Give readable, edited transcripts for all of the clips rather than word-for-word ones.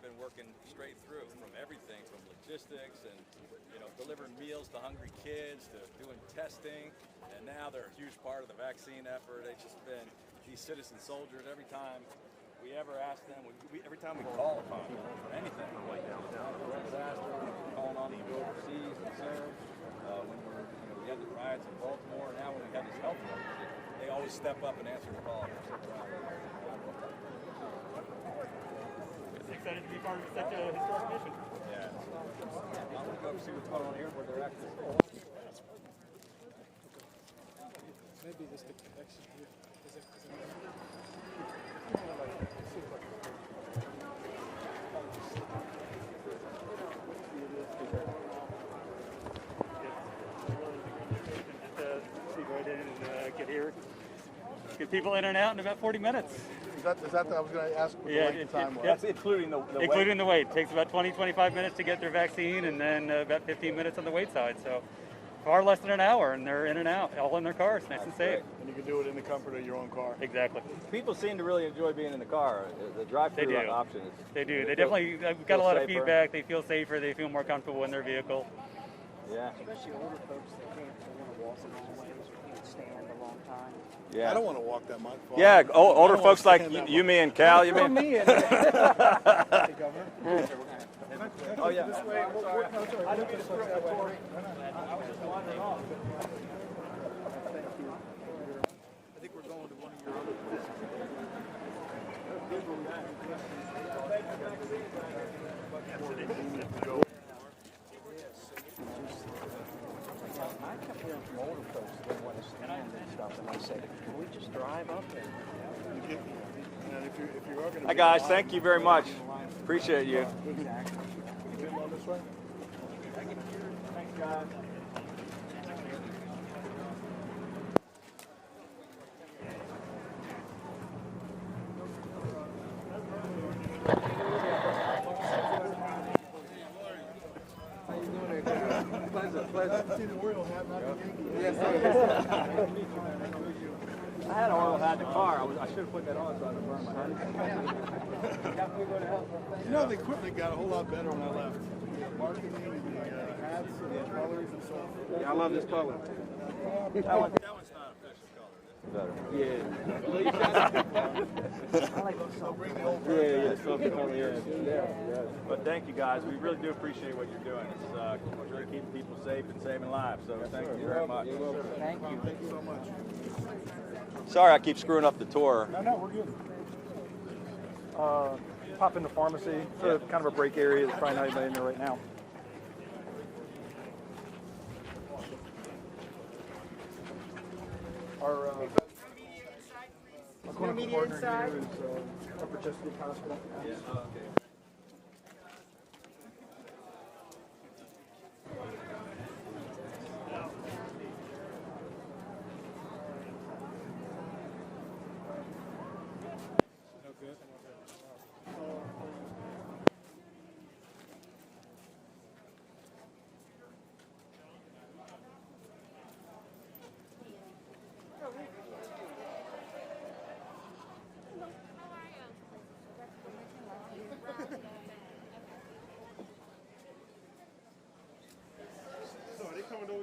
been working straight through from everything, from logistics and, you know, delivering meals to hungry kids to doing testing. And now they're a huge part of the vaccine effort. They've just been these citizen soldiers every time we ever ask them, every time we call upon them for anything, like disaster, calling on them to go overseas and serve. When we had the riots in Baltimore, now when we have this health emergency, they always step up and answer the call. Excited to be part of such a historic mission. Yeah. I'm going to go see what's going on here, where they're actually. Maybe this the connection here. Get here. Get people in and out in about 40 minutes. Is that I was going to ask what the wait time was? That's including the including the wait. It takes about 20-25 minutes to get their vaccine, and then about 15 minutes on the wait side. So far less than an hour, and they're in and out, all in their cars, nice and safe. And you can do it in the comfort of your own car. Exactly. People seem to really enjoy being in the car. The drive-through option is. They do. They definitely got a lot of feedback. They feel safer. They feel more comfortable in their vehicle. Yeah. Especially older folks that want to walk a long ways or can't stand a long time. Yeah. I don't want to walk that much. Yeah, older folks like you, me, and Cal. You mean? Me. Oh yeah. This way. I don't mean to screw up the Corey. I was just wandering off. I think we're going to one of your other places. I kept hearing from older folks that they want to stand and stuff, and I said, can we just drive up there? Hi guys, thank you very much. Appreciate you. Exactly. You on this way? Thanks guys. I had an Oriole hat in the car. I should have put that on so I didn't burn my head. You know, the equipment got a whole lot better when I left. The marketing, the hats, and the colors and so on. Yeah, I love this color. That one's not official color. This is better. I like the song. Yeah. But thank you guys. We really do appreciate what you're doing. It's really keeping people safe and saving lives. So thank you very much. Thank you. Thank you so much. Sorry, I keep screwing up the tour. No, we're good. Pop in the pharmacy. It's kind of a break area. There's probably not anybody in there right now. Our clinical partner here is Upper Chesapeake Hospital. Yeah. Okay.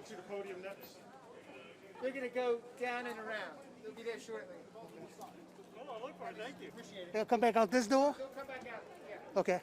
To the podium next. They're going to go down and around. They'll be there shortly. Oh, I'll look for it. Thank you. Appreciate it. They'll come back out this door? They'll come back out, yeah. Okay.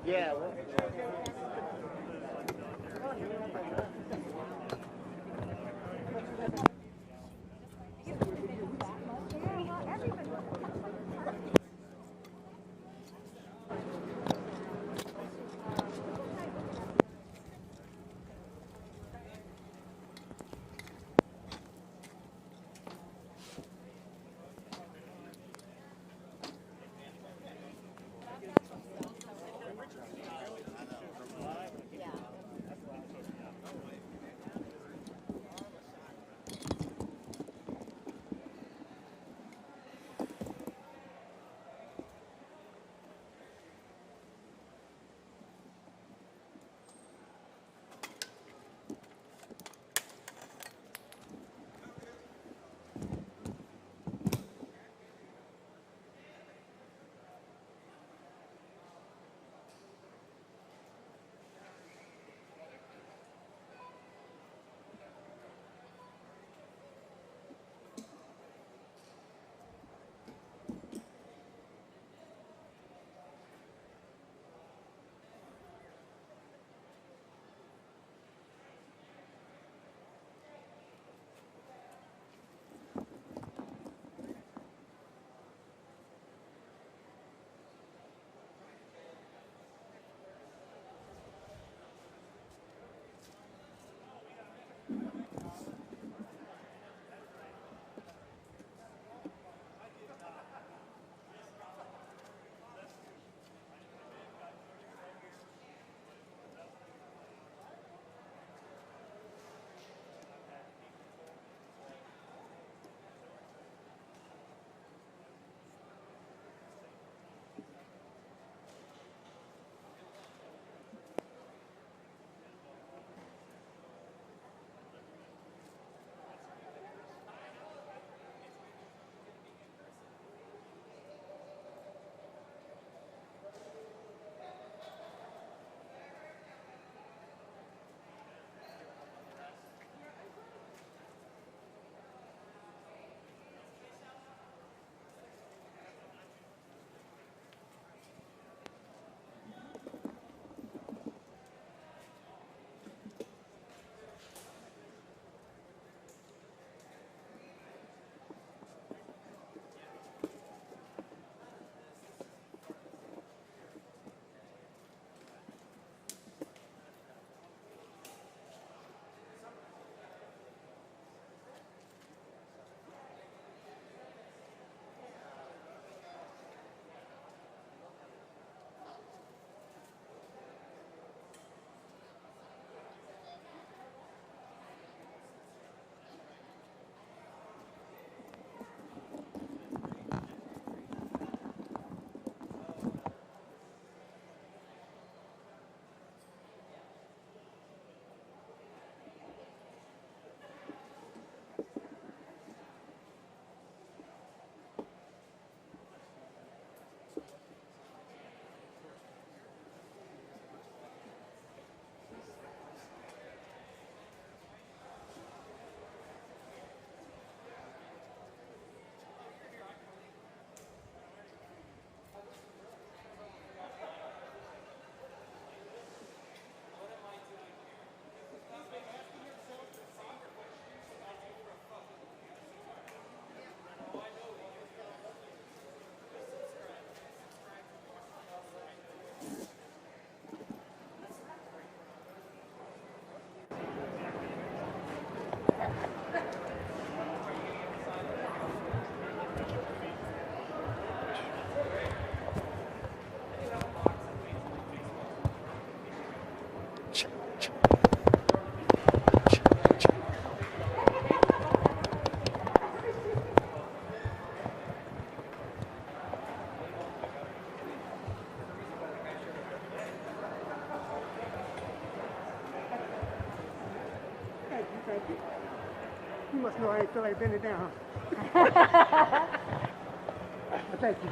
Yeah. Well, You must know I ain't feel like bending down. Thank you.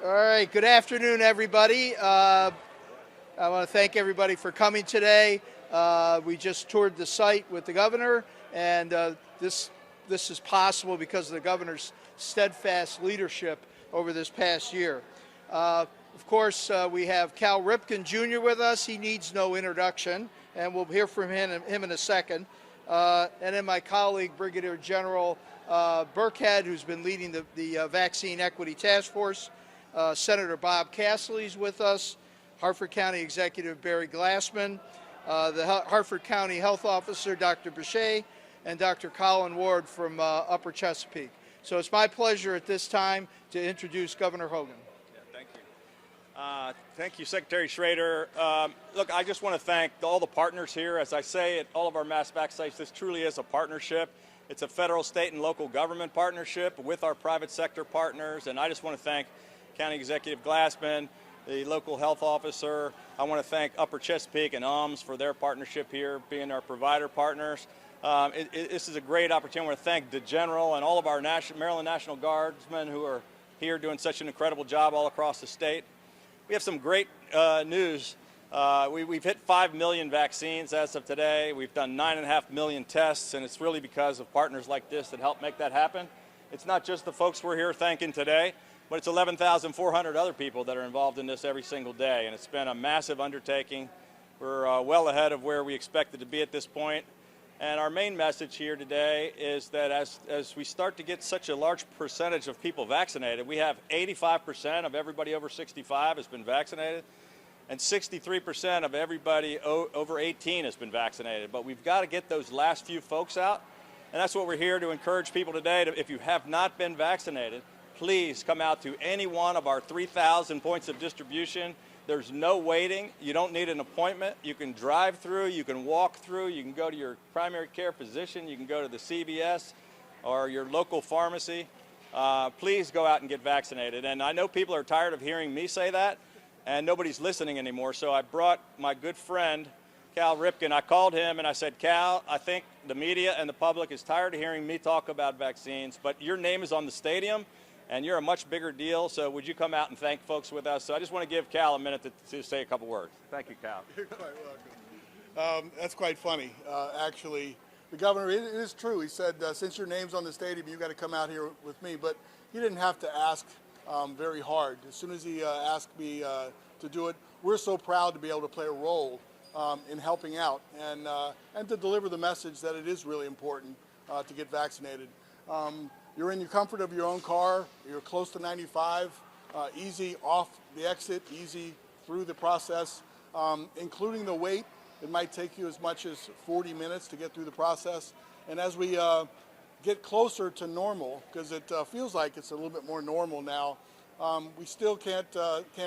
All right, good afternoon, everybody. I want to thank everybody for coming today. We just toured the site with the governor, and this is possible because of the governor's steadfast leadership over this past year. Of course, we have Cal Ripken Jr. with us. He needs no introduction, and we'll hear from him in a second. And then my colleague, Brigadier General Burkhead, who's been leading the Vaccine Equity Task Force. Senator Bob Cassidy's with us, Harford County Executive Barry Glassman, the Harford County Health Officer Dr. Boucher, and Dr. Colin Ward from Upper Chesapeake. So it's my pleasure at this time to introduce Governor Hogan. Yeah, thank you. Thank you, Secretary Schrader. Look, I just want to thank all the partners here. As I say at all of our mass vac sites, this truly is a partnership. It's a federal, state, and local government partnership with our private sector partners, and I just want to thank County Executive Glassman, the local health officer. I want to thank Upper Chesapeake and UMS for their partnership here, being our provider partners. This is a great opportunity. I want to thank the General and all of our Maryland National Guardsmen who are here doing such an incredible job all across the state. We have some great news. We've hit 5 million vaccines as of today. We've done 9.5 million tests, and it's really because of partners like this that help make that happen. It's not just the folks we're here thanking today, but it's 11,400 other people that are involved in this every single day, and it's been a massive undertaking. We're well ahead of where we expected to be at this point. And our main message here today is that as we start to get such a large percentage of people vaccinated, we have 85% of everybody over 65 has been vaccinated, and 63% of everybody over 18 has been vaccinated. But we've got to get those last few folks out, and that's what we're here to encourage people today. If you have not been vaccinated, please come out to any one of our 3,000 points of distribution. There's no waiting. You don't need an appointment. You can drive through, you can walk through, you can go to your primary care physician, you can go to the CVS or your local pharmacy. Please go out and get vaccinated. And I know people are tired of hearing me say that, and nobody's listening anymore. So I brought my good friend, Cal Ripken. I called him and I said, Cal, I think the media and the public is tired of hearing me talk about vaccines, but your name is on the stadium, and you're a much bigger deal, so would you come out and thank folks with us? So I just want to give Cal a minute to say a couple words. Thank you, Cal. You're quite welcome. That's quite funny. Actually, the governor, it is true. He said, since your name's on the stadium, you've got to come out here with me. But he didn't have to ask very hard. As soon as he asked me to do it, we're so proud to be able to play a role in helping out and to deliver the message that it is really important to get vaccinated. You're in your comfort of your own car. You're close to 95, easy off the exit, easy through the process, including the wait. It might take you as much as 40 minutes to get through the process. And as we get closer to normal, because it feels like it's a little bit more normal now, we still can't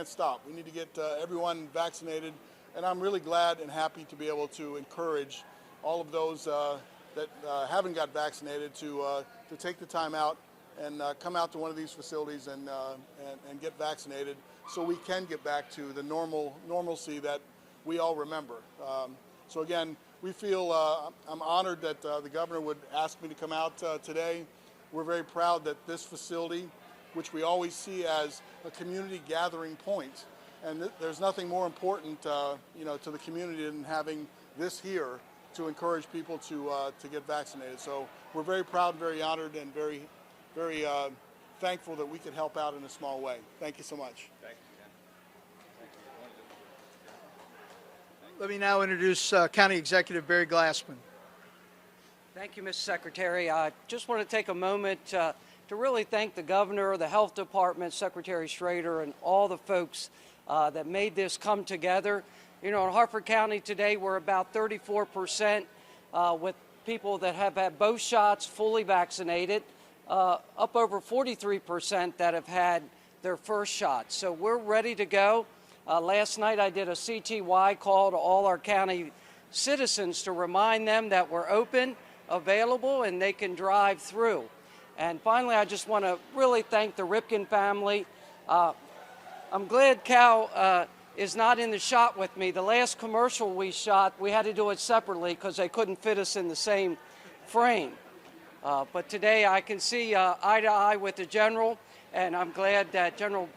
stop. We need to get everyone vaccinated. And I'm really glad and happy to be able to encourage all of those that haven't got vaccinated to take the time out and come out to one of these facilities and get vaccinated, so we can get back to the normalcy that we all remember. So again, we feel I'm honored that the governor would ask me to come out today. We're very proud that this facility, which we always see as a community gathering point, and there's nothing more important, to the community than having this here to encourage people to get vaccinated. So we're very proud and very honored and very, very thankful that we could help out in a small way. Thank you so much. Thank you. Let me now introduce County Executive Barry Glassman. Thank you, Mr. Secretary. I just want to take a moment to really thank the governor, the health department, Secretary Schrader, and all the folks that made this come together. You know, in Harford County today, we're about 34% with people that have had both shots fully vaccinated, up over 43% that have had their first shot. So we're ready to go. Last night I did a CTY call to all our county citizens to remind them that we're open, available, and they can drive through. And finally, I just want to really thank the Ripken family. I'm glad Cal is not in the shot with me. The last commercial we shot, we had to do it separately because they couldn't fit us in the same frame. But today I can see eye to eye with the General, and I'm glad that General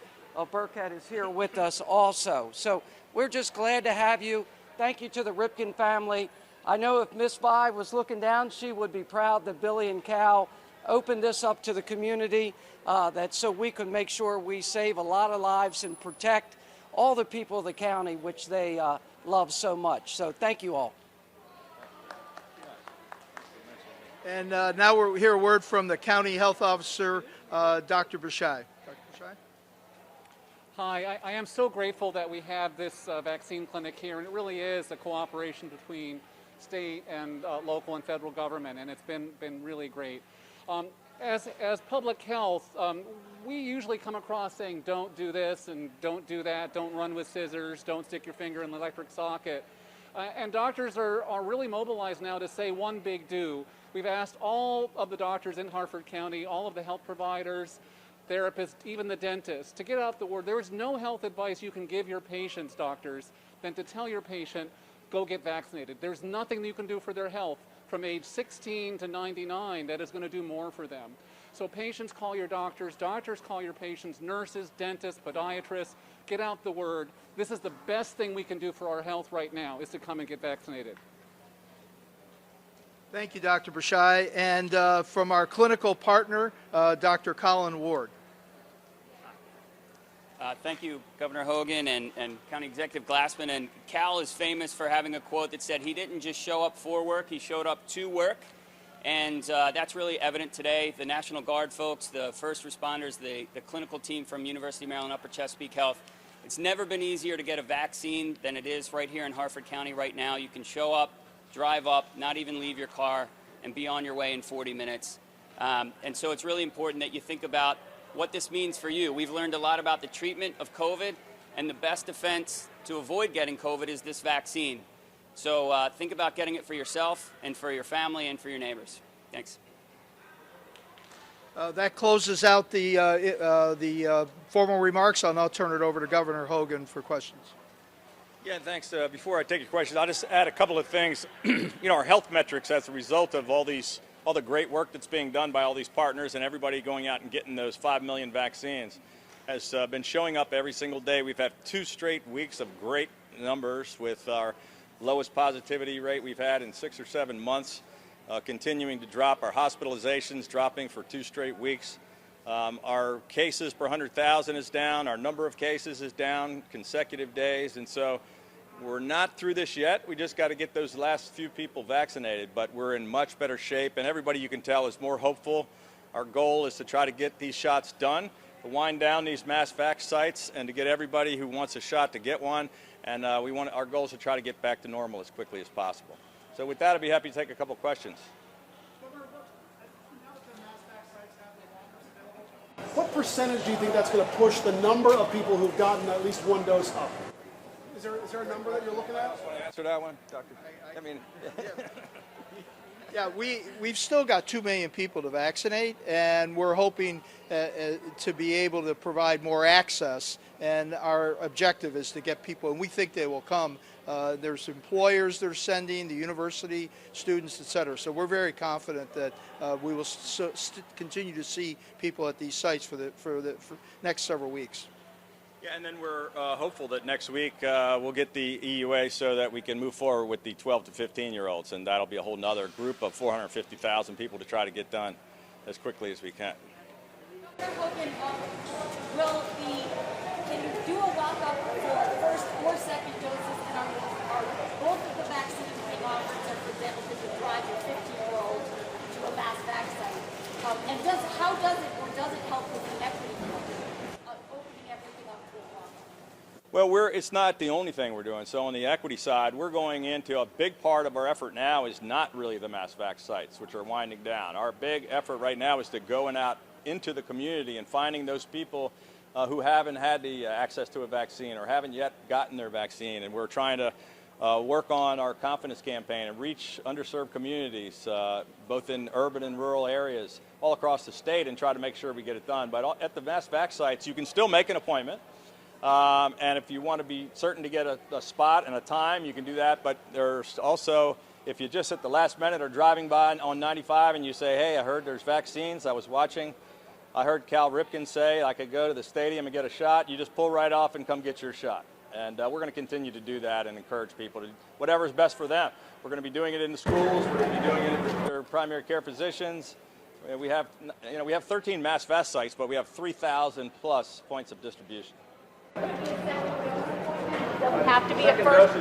Burkhead is here with us also. So we're just glad to have you. Thank you to the Ripken family. I know if Miss Vi was looking down, she would be proud that Billy and Cal opened this up to the community, that so we can make sure we save a lot of lives and protect all the people of the county, which they love so much. So thank you all. And now we'll hear a word from the county health officer, Dr. Bashai. Hi, I am so grateful that we have this vaccine clinic here, and it really is a cooperation between state and local and federal government, and it's been really great. As public health, we usually come across saying don't do this and don't do that, don't run with scissors, don't stick your finger in the electric socket. And doctors are really mobilized now to say one big do. We've asked all of the doctors in Harford County, all of the health providers, therapists, even the dentists, to get out the word. There is no health advice you can give your patients, doctors, than to tell your patient, go get vaccinated. There's nothing that you can do for their health from age 16 to 99 that is going to do more for them. So patients call your doctors call your patients, nurses, dentists, podiatrists, get out the word. This is the best thing we can do for our health right now, is to come and get vaccinated. Thank you, Dr. Bashai. And from our clinical partner, Dr. Colin Ward. Thank you, Governor Hogan and County Executive Glassman. And Cal is famous for having a quote that said he didn't just show up for work, he showed up to work. And that's really evident today. The National Guard folks, the first responders, the clinical team from University of Maryland Upper Chesapeake Health. It's never been easier to get a vaccine than it is right here in Harford County right now. You can show up, drive up, not even leave your car, and be on your way in 40 minutes. And so it's really important that you think about what this means for you. We've learned a lot about the treatment of COVID, and the best defense to avoid getting COVID is this vaccine. So think about getting it for yourself and for your family and for your neighbors. Thanks. That closes out the formal remarks. I'll now turn it over to Governor Hogan for questions. Yeah, thanks. Before I take your questions, I'll just add a couple of things. Our health metrics as a result of all the great work that's being done by all these partners and everybody going out and getting those 5 million vaccines has been showing up every single day. We've had 2 straight weeks of great numbers with our lowest positivity rate we've had in 6 or 7 months, continuing to drop. Our hospitalizations dropping for 2 straight weeks. Our cases per 100,000 is down. Our number of cases is down consecutive days. And so we're not through this yet. We just got to get those last few people vaccinated. But we're in much better shape. And everybody, you can tell, is more hopeful. Our goal is to try to get these shots done, to wind down these mass vax sites, and to get everybody who wants a shot to get one. And our goal is to try to get back to normal as quickly as possible. So with that, I'd be happy to take a couple questions. What percentage do you think that's going to push the number of people who've gotten at least one dose up? Is there a number that you're looking at? Want to answer that one, Doctor? Yeah, we've still got 2 million people to vaccinate, and we're hoping to be able to provide more access. And our objective is to get people, and we think they will come. There's employers they're sending, the university students, et cetera. So we're very confident that we will continue to see people at these sites for next several weeks. Yeah, and then we're hopeful that next week we'll get the EUA so that we can move forward with the 12 to 15-year-olds, and that'll be a whole nother group of 450,000 people to try to get done as quickly as we can. Hogan, can you do a walk-up for first or second doses, and are both of the vaccines being offered, so for example, could you drive your 15-year-old to a mass vaccine? And how does it help with the equity opening everything up to a walk-up? Well, it's not the only thing we're doing. So on the equity side, we're going into a big part of our effort now is not really the mass vax sites, which are winding down. Our big effort right now is to going out into the community and finding those people who haven't had the access to a vaccine or haven't yet gotten their vaccine. And we're trying to work on our confidence campaign and reach underserved communities, both in urban and rural areas all across the state, and try to make sure we get it done. But at the mass vax sites, you can still make an appointment. And if you want to be certain to get a spot and a time, you can do that. But there's also, if you just at the last minute are driving by on 95 and you say, hey, I heard there's vaccines, I was watching I heard Cal Ripken say I could go to the stadium and get a shot. You just pull right off and come get your shot. And we're going to continue to do that and encourage people to whatever is best for them. We're going to be doing it in the schools. We're going to be doing it in their primary care physicians. We have 13 mass vest sites, but we have 3,000 plus points of distribution. Doesn't have to be at first.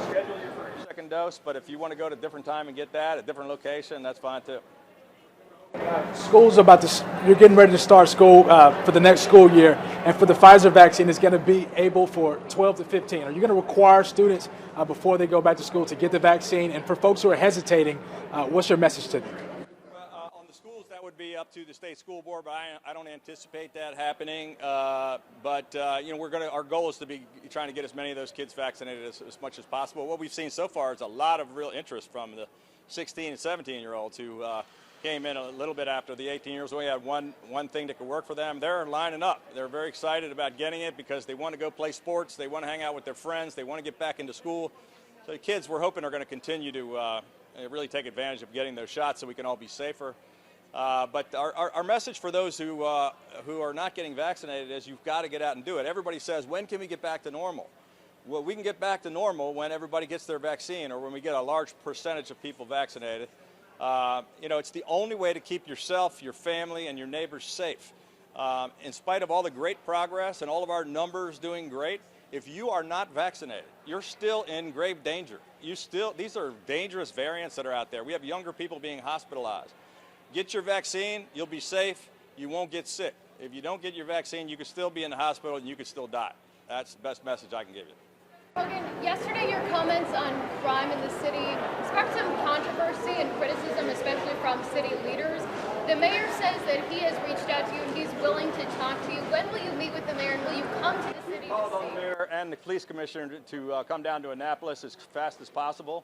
Schedule your second dose, but if you want to go to a different time and get that at a different location, that's fine too. School's you're getting ready to start school for the next school year, and for the Pfizer vaccine, it's going to be able for 12 to 15. Are you going to require students before they go back to school to get the vaccine? And for folks who are hesitating, what's your message to them? On the schools, that would be up to the state school board, but I don't anticipate that happening. Our goal is to be trying to get as many of those kids vaccinated as much as possible. What we've seen so far is a lot of real interest from the 16 and 17-year-olds who came in a little bit after the 18 years. We had one thing that could work for them. They're lining up. They're very excited about getting it because they want to go play sports. They want to hang out with their friends. They want to get back into school. So the kids, we're hoping, are going to continue to really take advantage of getting those shots so we can all be safer. But our message for those who are not getting vaccinated is you've got to get out and do it. Everybody says, when can we get back to normal? Well, we can get back to normal when everybody gets their vaccine or when we get a large percentage of people vaccinated. It's the only way to keep yourself, your family, and your neighbors safe. In spite of all the great progress and all of our numbers doing great, if you are not vaccinated, you're still in grave danger. These are dangerous variants that are out there. We have younger people being hospitalized. Get your vaccine, you'll be safe, you won't get sick. If you don't get your vaccine, you could still be in the hospital and you could still die. That's the best message I can give you. Hogan, yesterday your comments on crime in the city sparked some controversy and criticism, especially from city leaders. The mayor says that he has reached out to you and he's willing to talk to you. When will you meet with the mayor and will you come to the city to see? The mayor and the police commissioner to come down to Annapolis as fast as possible.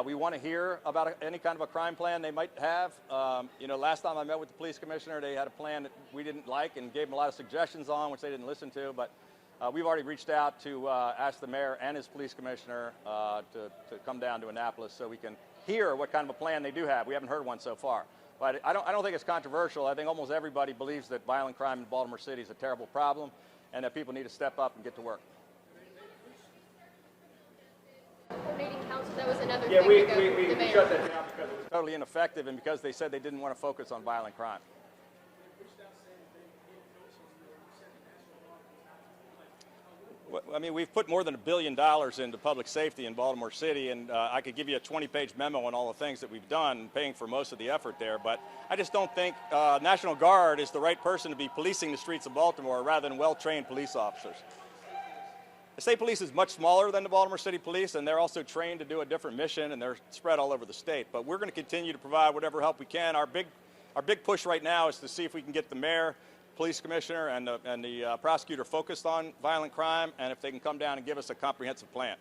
We want to hear about any kind of a crime plan they might have. Last time I met with the police commissioner, they had a plan that we didn't like and gave them a lot of suggestions on, which they didn't listen to. But we've already reached out to ask the mayor and his police commissioner to come down to Annapolis so we can hear what kind of a plan they do have. We haven't heard one so far. But I don't think it's controversial. I think almost everybody believes that violent crime in Baltimore City is a terrible problem and that people need to step up and get to work. Coordinating council, that was another Yeah, thing we the mayor. shut that down because it was totally ineffective and because they said they didn't want to focus on violent crime. I mean, we've put more than $1 billion into public safety in Baltimore City, and I could give you a 20-page memo on all the things that we've done, paying for most of the effort there. But I just don't think National Guard is the right person to be policing the streets of Baltimore rather than well-trained police officers. The state police is much smaller than the Baltimore City Police, and they're also trained to do a different mission, and they're spread all over the state. But we're going to continue to provide whatever help we can. Our big push right now is to see if we can get the mayor, police commissioner, and the prosecutor focused on violent crime, and if they can come down and give us a comprehensive plan.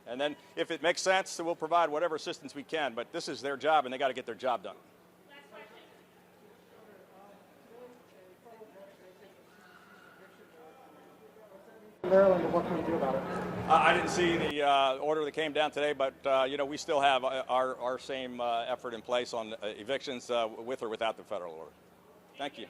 And then if it makes sense, we'll provide whatever assistance we can. But this is their job, and they got to get their job done. Maryland, what can we do about it? I didn't see the order that came down today, but we still have our same effort in place on evictions with or without the federal order. Thank you.